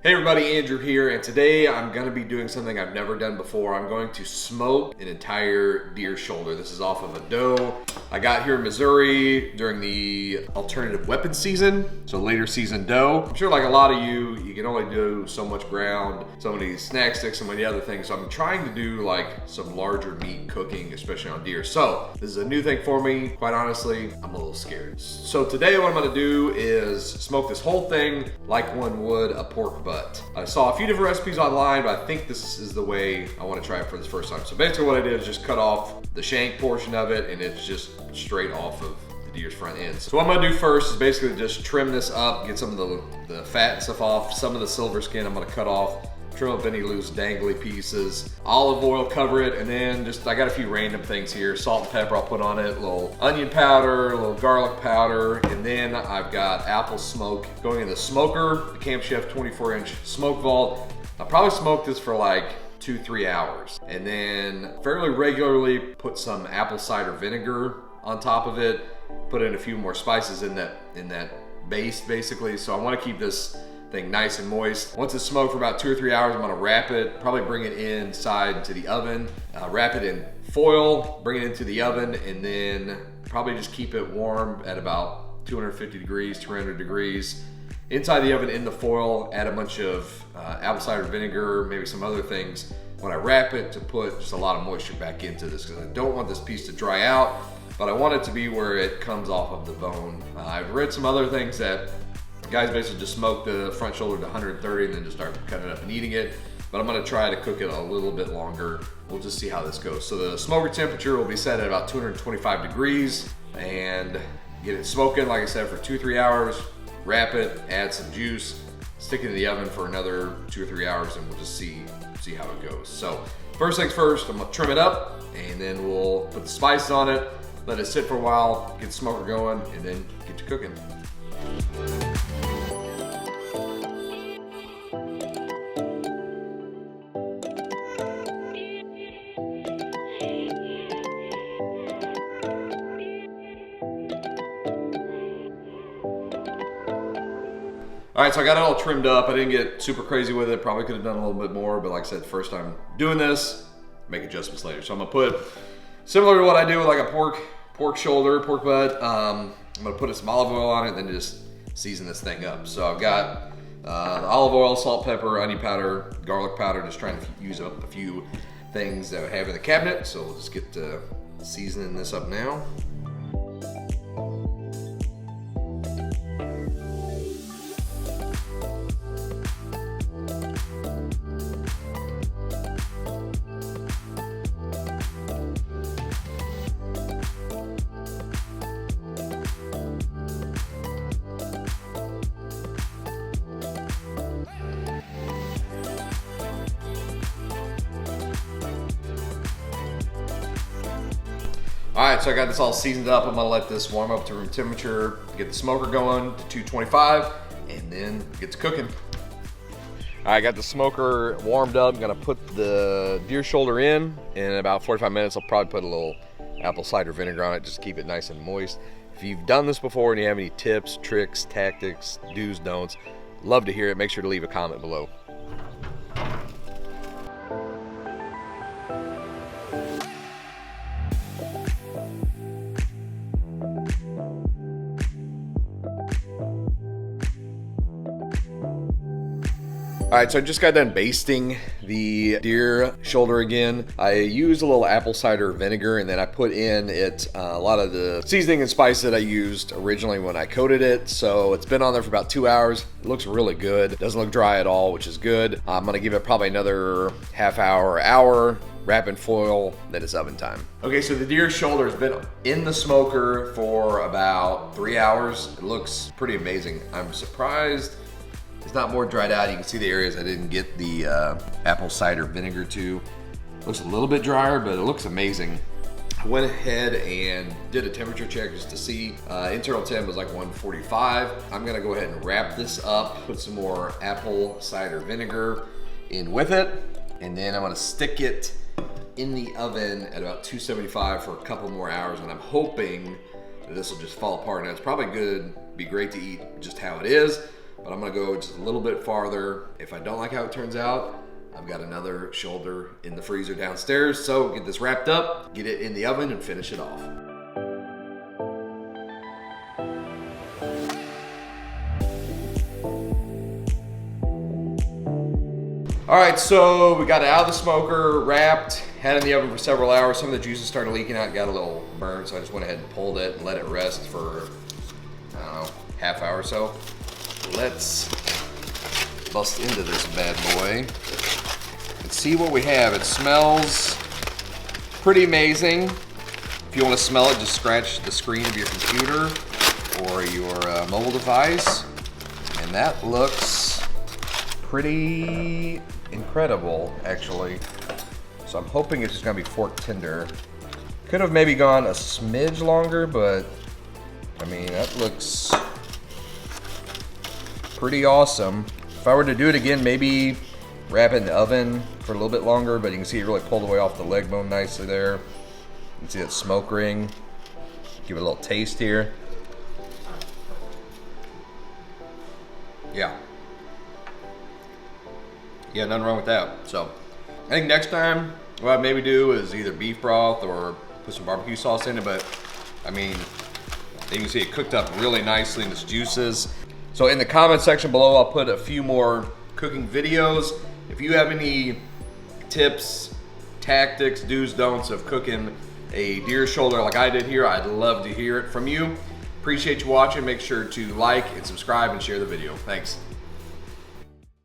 Hey everybody, Andrew here, and today I'm going to be doing something I've never done before. I'm going to smoke an entire deer shoulder. This is off of a doe. I got here in Missouri during the alternative weapon season, so later season doe. I'm sure like a lot of you can only do so much ground, so many snack sticks, so many other things. So I'm trying to do like some larger meat cooking, especially on deer. So this is a new thing for me. Quite honestly, I'm a little scared. So today what I'm going to do is smoke this whole thing like one would a pork butt. I saw a few different recipes online, but I think this is the way I want to try it for the first time. So basically what I did is just cut off the shank portion of it, and it's just straight off of the deer's front end. So what I'm gonna do first is basically just trim this up, get some of the fat and stuff off. Some of the silver skin I'm gonna cut off, trim up any loose dangly pieces, olive oil, cover it, and then I got a few random things here. Salt and pepper I'll put on it, a little onion powder, a little garlic powder, and then I've got apple smoke going in the smoker, the Camp Chef 24-inch smoke vault. I'll probably smoke this for like 2-3 hours, and then fairly regularly put some apple cider vinegar on top of it, put in a few more spices in that base basically. So I want to keep this thing nice and moist. Once it's smoked for about 2 or 3 hours, I'm gonna wrap it, probably bring it inside to the oven, wrap it in foil, bring it into the oven, and then probably just keep it warm at about 250 degrees, 300 degrees. Inside the oven in the foil, add a bunch of apple cider vinegar, maybe some other things when I wrap it, to put just a lot of moisture back into this, because I don't want this piece to dry out, but I want it to be where it comes off of the bone. I've read some other things that guys basically just smoke the front shoulder to 130 and then just start cutting it up and eating it. But I'm gonna try to cook it a little bit longer. We'll just see how this goes. So the smoker temperature will be set at about 225 degrees, and get it smoking, like I said, for 2-3 hours. Wrap it, add some juice, stick it in the oven for another 2 or 3 hours, and we'll just see how it goes. So first things first, I'm gonna trim it up, and then we'll put the spices on it, let it sit for a while, get the smoker going, and then get to cooking. All right, so I got it all trimmed up. I didn't get super crazy with it. Probably could have done a little bit more, but like I said, first time doing this, make adjustments later. So I'm gonna put, similar to what I do with like a pork shoulder, pork butt, I'm gonna put some olive oil on it and then just season this thing up. So I've got the olive oil, salt, pepper, onion powder, garlic powder, just trying to use up a few things that I have in the cabinet. So we'll just get to seasoning this up now. All right, so I got this all seasoned up. I'm gonna let this warm up to room temperature, get the smoker going to 225, and then get to cooking. All right, I got the smoker warmed up. I'm gonna put the deer shoulder in about 45 minutes. I'll probably put a little apple cider vinegar on it, just to keep it nice and moist. If you've done this before and you have any tips, tricks, tactics, do's, don'ts, love to hear it. Make sure to leave a comment below. All right, so I just got done basting the deer shoulder again. I used a little apple cider vinegar, and then I put in it a lot of the seasoning and spice that I used originally when I coated it. So it's been on there for about 2 hours. It looks really good. It doesn't look dry at all, which is good. I'm gonna give it probably another half hour, wrap in foil, then it's oven time. Okay, so the deer shoulder has been in the smoker for about 3 hours. It looks pretty amazing. I'm surprised it's not more dried out. You can see the areas I didn't get the apple cider vinegar to. Looks a little bit drier, but it looks amazing. I went ahead and did a temperature check just to see. Internal temp was like 145. I'm gonna go ahead and wrap this up, put some more apple cider vinegar in with it, and then I'm gonna stick it in the oven at about 275 for a couple more hours, and I'm hoping that this will just fall apart. Now it's probably good, be great to eat just how it is, but I'm gonna go just a little bit farther. If I don't like how it turns out, I've got another shoulder in the freezer downstairs. So get this wrapped up, get it in the oven, and finish it off. All right, so we got it out of the smoker, wrapped, had it in the oven for several hours. Some of the juices started leaking out, got a little burnt, so I just went ahead and pulled it and let it rest for, I don't know, half hour or so. Let's bust into this bad boy and see what we have. It smells pretty amazing. If you want to smell it, just scratch the screen of your computer or your mobile device, and that looks pretty incredible, actually. So I'm hoping it's just gonna be fork tender. Could have maybe gone a smidge longer, but I mean, that looks pretty awesome. If I were to do it again, maybe wrap it in the oven for a little bit longer, but you can see it really pulled away off the leg bone nicely there. You can see that smoke ring. Give it a little taste here. Yeah, nothing wrong with that. So I think next time what I'd maybe do is either beef broth or put some barbecue sauce in it, but I mean, you can see it cooked up really nicely in its juices. So in the comment section below, I'll put a few more cooking videos. If you have any tips, tactics, do's, don'ts of cooking a deer shoulder like I did here, I'd love to hear it from you. Appreciate you watching. Make sure to like and subscribe and share the video. Thanks.